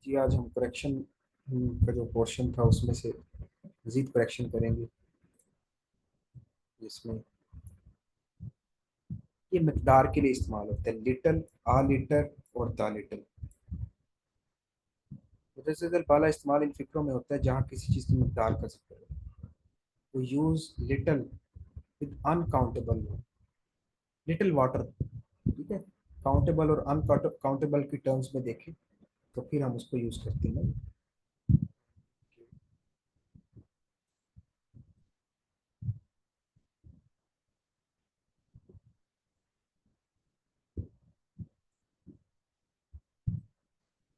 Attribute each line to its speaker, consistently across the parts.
Speaker 1: जी आज हम करेक्शन का जो पोर्शन था उसमें से मजीद करेक्शन करेंगे, जिसमें ये मिकदार के लिए इस्तेमाल होता है। लिटल, आ लिटर और द लिटल। मुतज़िल वाला इस्तेमाल इन फिक्रों में होता है जहाँ किसी चीज़ की मिकदार का जिक्र हो। तो use little with uncountable. Little water, ठीक है। काउंटेबल और अनकाउंटेबल की टर्म्स में देखें तो फिर हम उसको यूज़ करते हैं ना।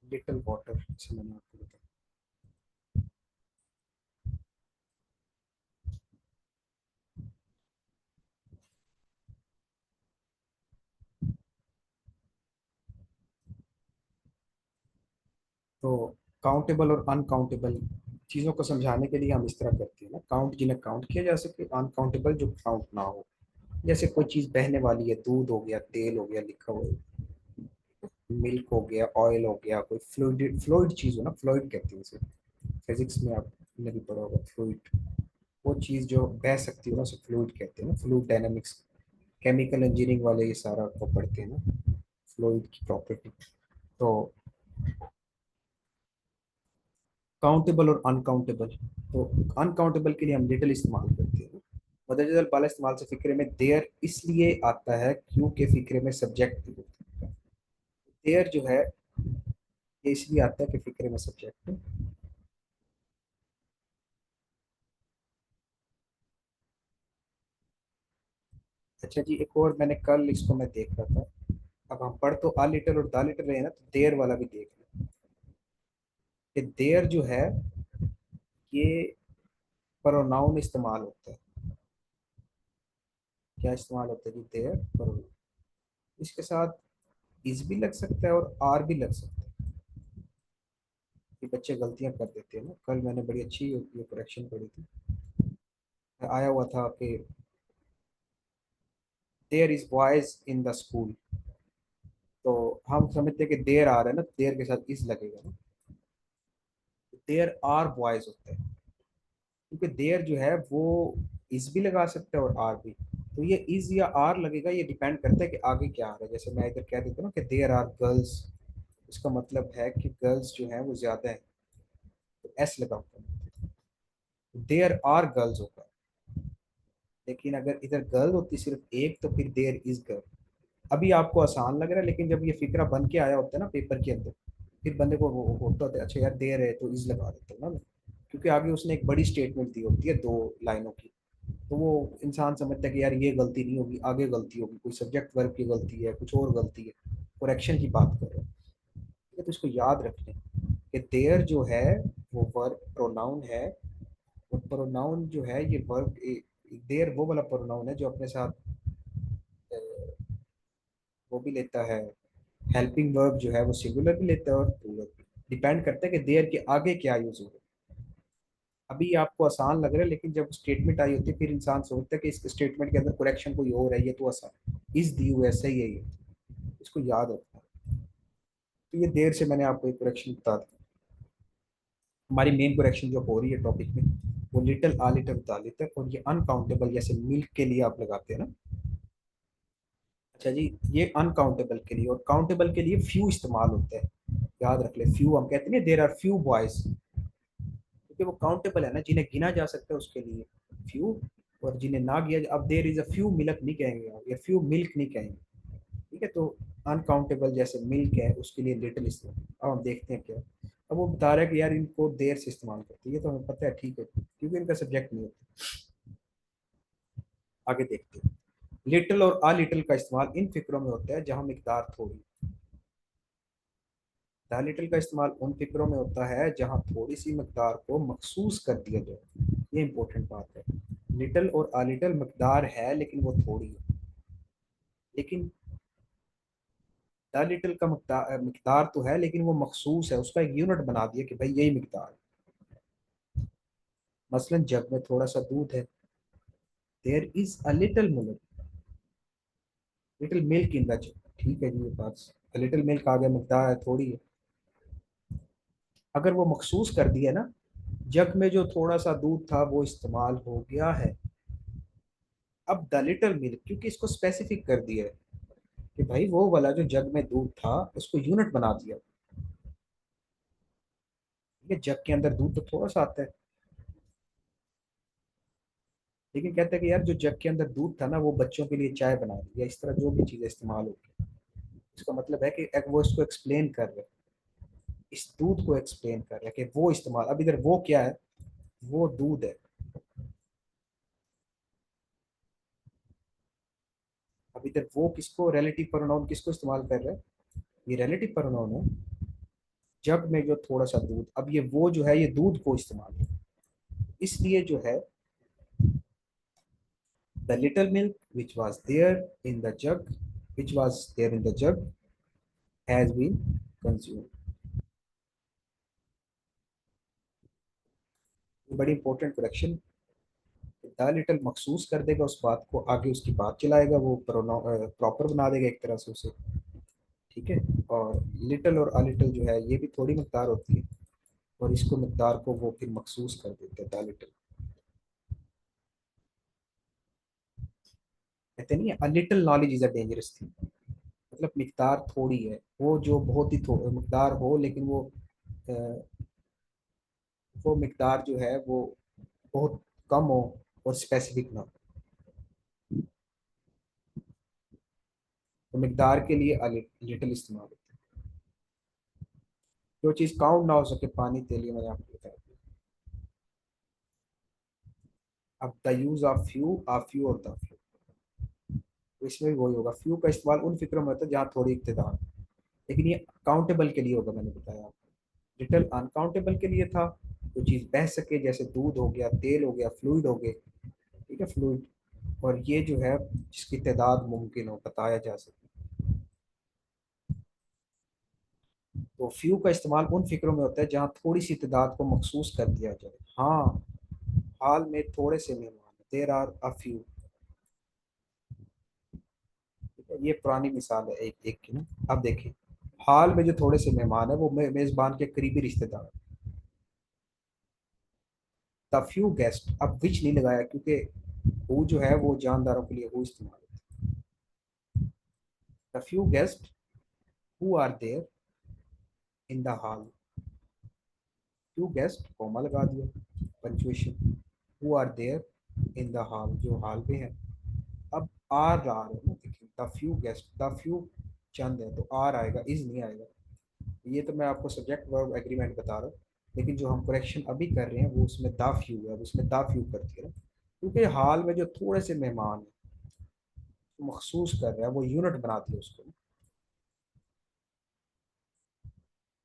Speaker 1: लिटिल वाटर, जैसे मैंने आपको बताया। तो काउंटेबल और अनकाउंटेबल चीज़ों को समझाने के लिए हम इस तरह करते हैं ना। काउंट जिन्हें काउंट किया जा सके, अनकाउंटेबल जो काउंट ना हो। जैसे कोई चीज़ बहने वाली है, दूध हो गया, तेल हो गया, लिखा हुआ है। मिल्क हो गया, ऑयल हो गया, कोई फ्लूइड फ्लूइड चीज़ हो ना, फ्लूइड कहते हैं इसे। फिजिक्स में आपने भी पढ़ा होगा फ्लूइड। वो चीज़ जो बह सकती है ना उसे फ्लूइड कहते हैं ना। फ्लूइड डायनामिक्स, केमिकल इंजीनियरिंग वाले ये सारा को पढ़ते हैं ना, फ्लूइड की प्रॉपर्टी। तो काउंटेबल और अनकाउंटेबल, तो अनकाउंटेबल के लिए हम लिटिल इस्तेमाल करते हैं। मदरजल वाला इस्तेमाल से फिक्रे में देयर इसलिए आता है क्योंकि फिक्रे में सब्जेक्ट भी होता है। देयर जो है ये इसलिए आता है कि फिक्रे में सब्जेक्ट है। अच्छा जी, एक और मैंने कल इसको मैं देख रहा था। अब हम पढ़ तो आ लिटर और दा लिटर रहे हैं ना, तो देयर वाला भी देख लें कि देयर जो है ये प्रोनाउन इस्तेमाल होता है। क्या इस्तेमाल होता है जी? There pronoun. इसके साथ इज भी लग सकता है और आर भी लग सकता है। ये बच्चे गलतियां कर देते हैं ना। कल मैंने बड़ी अच्छी ये करेक्शन पढ़ी थी। आया हुआ था कि there is boys in the school. तो हम समझते हैं कि देयर आ रहा है ना, देयर के साथ इज लगेगा ना। देयर आर बॉयज होता है, क्योंकि देयर जो है वो इज भी लगा सकता है और आर भी। तो ये इज या आर लगेगा, ये डिपेंड करता है कि आगे क्या आ रहा है। जैसे मैं इधर कह देता हूँ ना कि देयर आर गर्ल्स, इसका मतलब है कि गर्ल्स जो है वो ज्यादा है, तो एस लगा होता है। देयर आर गर्ल्स होता है। लेकिन अगर इधर गर्ल होती सिर्फ एक, तो फिर देयर इज गर्ल। अभी आपको आसान लग रहा है, लेकिन जब ये फिक्रा बन के आया होता है ना पेपर के अंदर, फिर बंदे को वो होता है अच्छा यार देयर है तो इज लगा देता हूँ ना मैं। क्योंकि आगे उसने एक बड़ी स्टेटमेंट दी होती है 2 लाइनों की। तो वो इंसान समझता है कि यार ये गलती नहीं होगी, आगे गलती होगी, कोई सब्जेक्ट वर्ब की गलती है, कुछ और गलती है, करेक्शन की बात कर रहे हैं। ठीक है, तो इसको याद रख लें कि देयर जो है वो वर्ब प्रोनाउन है। और प्रोनाउन जो है ये वर्ब, देयर वो वाला प्रोनाउन है जो अपने साथ अ, वो भी लेता है। हेल्पिंग वर्ब जो है वो सिंगुलर भी लेता है और प्लूरल भी। डिपेंड करता है कि देयर के आगे क्या यूज होगा। अभी आपको आसान लग रहा है, लेकिन जब स्टेटमेंट आई होती है फिर इंसान सोचता है कि इस स्टेटमेंट के अंदर करेक्शन कोई और है, ये तो आसान इस दी हुई ऐसा ही है ये। इसको याद रखना। तो ये देर से मैंने आपको एक करेक्शन बता दी। हमारी मेन करेक्शन जो हो रही है टॉपिक में, वो लिटिल आ लिटिल दा लिटिल और ये अनकाउंटेबल जैसे मिल्क के लिए आप लगाते हैं ना। अच्छा जी, ये अनकाउंटेबल के लिए और काउंटेबल के लिए फ्यू इस्तेमाल होता है। याद रख ले, फ्यू हम कहते हैं देर आर फ्यू बॉयज, क्योंकि वो काउंटेबल है ना, जिन्हें गिना जा सकता है उसके लिए फ्यू। और जिन्हें ना गिया अब there is a few milk नहीं कहेंगे आप, या फ्यू मिल्क नहीं कहेंगे। ठीक है, तो अनकाउंटेबल जैसे मिल्क है उसके लिए लिटिल इस्तेमाल। अब हम देखते हैं क्या। अब वो बता रहा है कि यार इनको देर से इस्तेमाल करते हैं, ये तो हमें पता है, ठीक है, क्योंकि इनका सब्जेक्ट नहीं होता। आगे देखते हैं। लिटिल और आ लिटिल का इस्तेमाल इन फिक्रों में होता है जहां मिकदार थोड़ी। द लिटिल का इस्तेमाल उन फिक्रों में होता है जहां थोड़ी सी मकदार को मखसूस कर दिया जाए। ये इंपॉर्टेंट बात है। लिटिल और आ लिटिल मकदार है लेकिन वो थोड़ी है। लेकिन द लिटिल का मकदार तो है, लेकिन वो मखसूस है, उसका एक यूनिट बना दिया कि भाई यही मकदार है। मसलन जग में थोड़ा सा दूध है, there is a little milk, little milk in the jug. ठीक है जी, ये बात लिटिल मिल्क आ गया, मकदार है थोड़ी है। अगर वो मखसूस कर दिया ना, जग में जो थोड़ा सा दूध था वो इस्तेमाल हो गया है। अब द लिटिल मिल्क, क्योंकि इसको स्पेसिफिक कर दिया है कि भाई वो वाला जो जग में दूध था उसको यूनिट बना दिया। ठीक है, जग के अंदर दूध तो थोड़ा सा आता है, लेकिन कहते हैं कि यार जो जग के अंदर दूध था ना वो बच्चों के लिए चाय बना दी, या इस तरह जो भी चीजें इस्तेमाल होगी। इसका मतलब है कि वो इसको एक्सप्लेन कर रहे हैं, इस दूध को एक्सप्लेन कर रहे हैं कि वो इस्तेमाल, अब इधर वो क्या है, वो दूध है। अब इधर वो किसको, रिलेटिव प्रोनाउन किसको इस्तेमाल कर रहे हैं, ये रिलेटिव प्रोनाउन है। जग में जो थोड़ा सा दूध, अब ये वो जो है ये दूध को इस्तेमाल है, इसलिए जो है the little milk which was there in the jug, which was there in the jug has been consumed। बड़ी इंपॉर्टेंट करेक्शन। द लिटिल मखसूस कर देगा उस बात को, आगे उसकी बात चलाएगा, वो प्रॉपर बना देगा एक तरह से उसे। ठीक है, और लिटिल और अलिटिल जो है ये भी थोड़ी मकदार होती है, और इसको मकदार को वो फिर मखसूस कर देते हैं द लिटिल। कहते नहीं है a little knowledge is a dangerous thing, मतलब मकदार थोड़ी है, वो जो बहुत ही मकदार हो, लेकिन अ, वो मकदार जो है वो बहुत कम हो और स्पेसिफिक ना हो। तो मकदार के लिए लिटिल इस्तेमाल होता है। जो चीज़ काउंट ना हो सके, पानी तेलिए, मैंने आपको बताया। अब the use of few, uh few और द फ्यू, तो इसमें भी वही होगा। फ्यू का इस्तेमाल उन फिक्रों में होता है जहाँ थोड़ी इक़्तिदार हो। लेकिन ये काउंटेबल के लिए होगा, मैंने बताया आपको। लिटिल अनकाउंटेबल के लिए था, जो चीज़ बह सके, जैसे दूध हो गया, तेल हो गया, फ्लूइड हो गए। ठीक है, फ्लूइड। और ये जो है जिसकी तादाद मुमकिन हो, बताया जा सके। तो फ्यू का इस्तेमाल उन फिक्रों में होता है जहाँ थोड़ी सी तादाद को मखसूस कर दिया जाए। हाँ, हाल में थोड़े से मेहमान, देर आर अ फ्यू। ठीक है, ये पुरानी मिसाल है एक एक की ना। अब देखिए, हाल में जो थोड़े से मेहमान है वो मेजबान के करीबी रिश्तेदार। द फ्यू गेस्ट, अब विच नहीं लगाया क्योंकि हु जो है वो जानदारों के लिए हु इस्तेमाल होता है। The few guest who are there in the hall, few guest comma लगा दिया, punctuation. Who are there in the hall, जो हॉल में है। अब आर रहा है ना, देखिए the few guest, the few चंद है तो आर आएगा, इज नहीं आएगा। ये तो मैं आपको सब्जेक्ट वर्ब एग्रीमेंट बता रहा हूँ, लेकिन जो हम करेक्शन अभी कर रहे हैं वो उसमें दा फ्यू है, उसमें दा फ्यू कर दिया ना, क्योंकि हाल में जो थोड़े से मेहमान है मखसूस कर रहा है, वो यूनिट बना दिया उसको।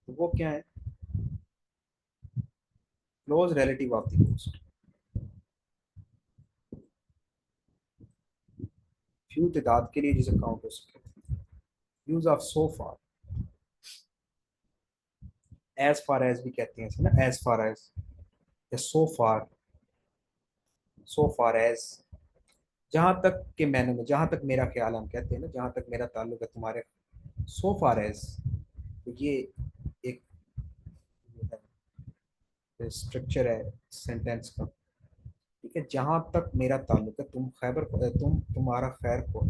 Speaker 1: तो वो क्या है, close relative of the most. Few तादाद के लिए जिसे काउंट हो सके। Use of so far, as far as भी कहते हैं इसे ना, एज फार एज, या सो फार एज, जहां तक के मैंने में, जहां तक मेरा ख्याल, हम कहते हैं ना जहां तक मेरा ताल्लुक है तुम्हारे। सो फार एज, तो ये एक स्ट्रक्चर है सेंटेंस का। ठीक है, जहां तक मेरा ताल्लुक है, तुम खैबर तुम्हारा खैर को,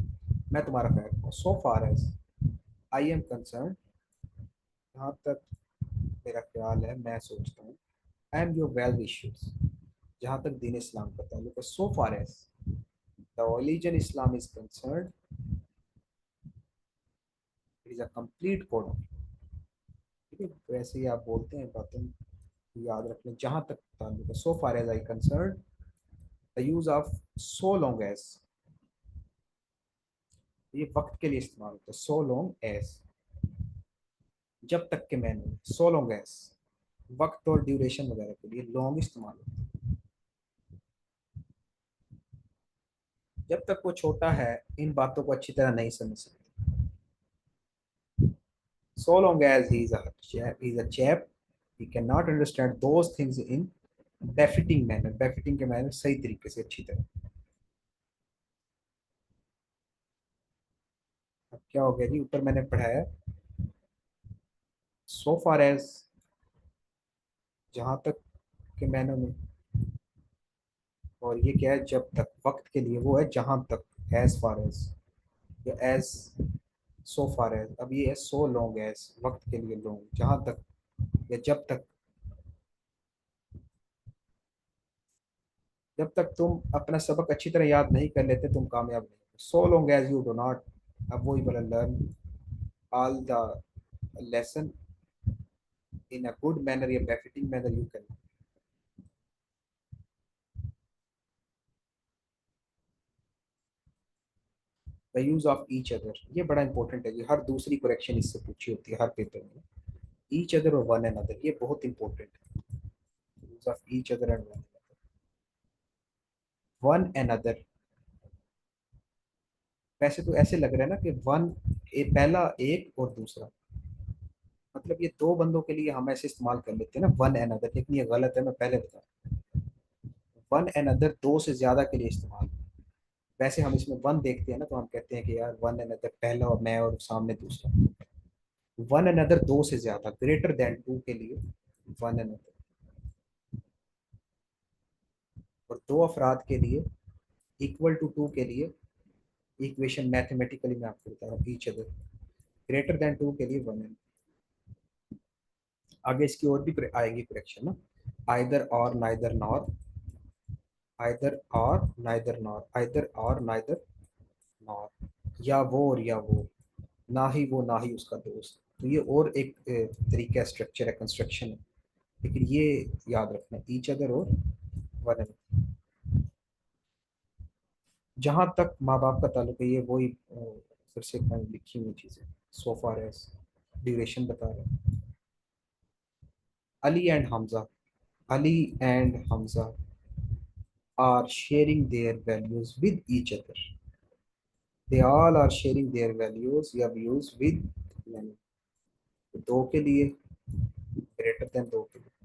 Speaker 1: मैं तुम्हारा खैर को। So far as I am concerned, जहां तक मेरा ख्याल है, मैं सोचता हूँ। I am your well wishers, जहां तक दीन इस्लाम का ताल्लुक है। So far as the religion Islam is concerned, it is a complete code. ठीक है, तो ऐसे ही आप बोलते हैं बातें, याद रखना जहां तक ताल्लुक है। So far as I concerned, the use of so long as, ये वक्त के लिए इस्तेमाल होता है। सो लॉन्ग एज, जब तक के मैंने, सो लॉन्ग एज वक्त और ड्यूरेशन वगैरह के लिए लॉन्ग इस्तेमाल होता है। जब तक वो छोटा है इन बातों को अच्छी तरह नहीं समझ सकता। So long as he's a chap, he cannot understand those things in befitting manner, befitting के manner सही तरीके से, अच्छी तरह। अब क्या हो गया जी, ऊपर मैंने पढ़ाया so far as जहां तक के मैनर में। और ये क्या है, जब तक, वक्त के लिए वो है जहां तक, एज फार एज, या एज, सो फार एज। अब ये है सो लॉन्ग एज, वक्त के लिए लॉन्ग, जहां तक या जब तक, जब तक तुम अपना सबक अच्छी तरह याद नहीं कर लेते तुम कामयाब नहीं। So long as you do not, अब वही बोला, learn all the lesson in a good manner या befitting manner you can. The use of each other, ये बड़ा इंपॉर्टेंट है, ये हर दूसरी करेक्शन इससे पूछी होती है हर पेपर में। ईच अदर और वन एंड अदर, ये बहुत इंपॉर्टेंट है। Use of each other and one and other. वैसे तो ऐसे लग रहा है ना कि वन, पहला एक और दूसरा, मतलब ये दो बंदों के लिए हम ऐसे इस्तेमाल कर लेते हैं ना वन एंड अदर, लेकिन ये गलत है, मैं पहले बता। वन एंड अदर दो से ज्यादा के लिए इस्तेमाल। वैसे हम इसमें वन देखते हैं ना तो हम कहते हैं कि यार वन एंड अदर, पहला और मैं और सामने दूसरा। वन एंड अदर दो से ज्यादा, ग्रेटर देन टू के लिए वन एंड अदर। और दो अफराद के लिए, इक्वल टू टू के लिए, इक्वेशन मैथमेटिकली मैं आपको बता रहा हूँ, each other. Greater than two के लिए वन एंड। आगे इसकी और भी आएगी करेक्शन ना, आइदर और नाइदर नॉर, आइदर और नाइदर नॉर, आइदर और नाइदर नॉर, या वो और या वो, ना ही वो ना ही उसका दोस्त। तो ये और एक तरीका, स्ट्रक्चर है, कंस्ट्रक्शन है, लेकिन ये याद रखना, ईच अदर और वन अनदर। जहां तक माँ बाप का ताल्लुक है, ये वही फिर से मैंने लिखी हुई चीजें, सो फार एज, ड्यूरेशन बता रहे हैं। Ali and Hamza, Ali and Hamza are sharing their values with each other. They all are sharing their values या views with many. दो के लिए, ग्रेटर देन दो के लिए,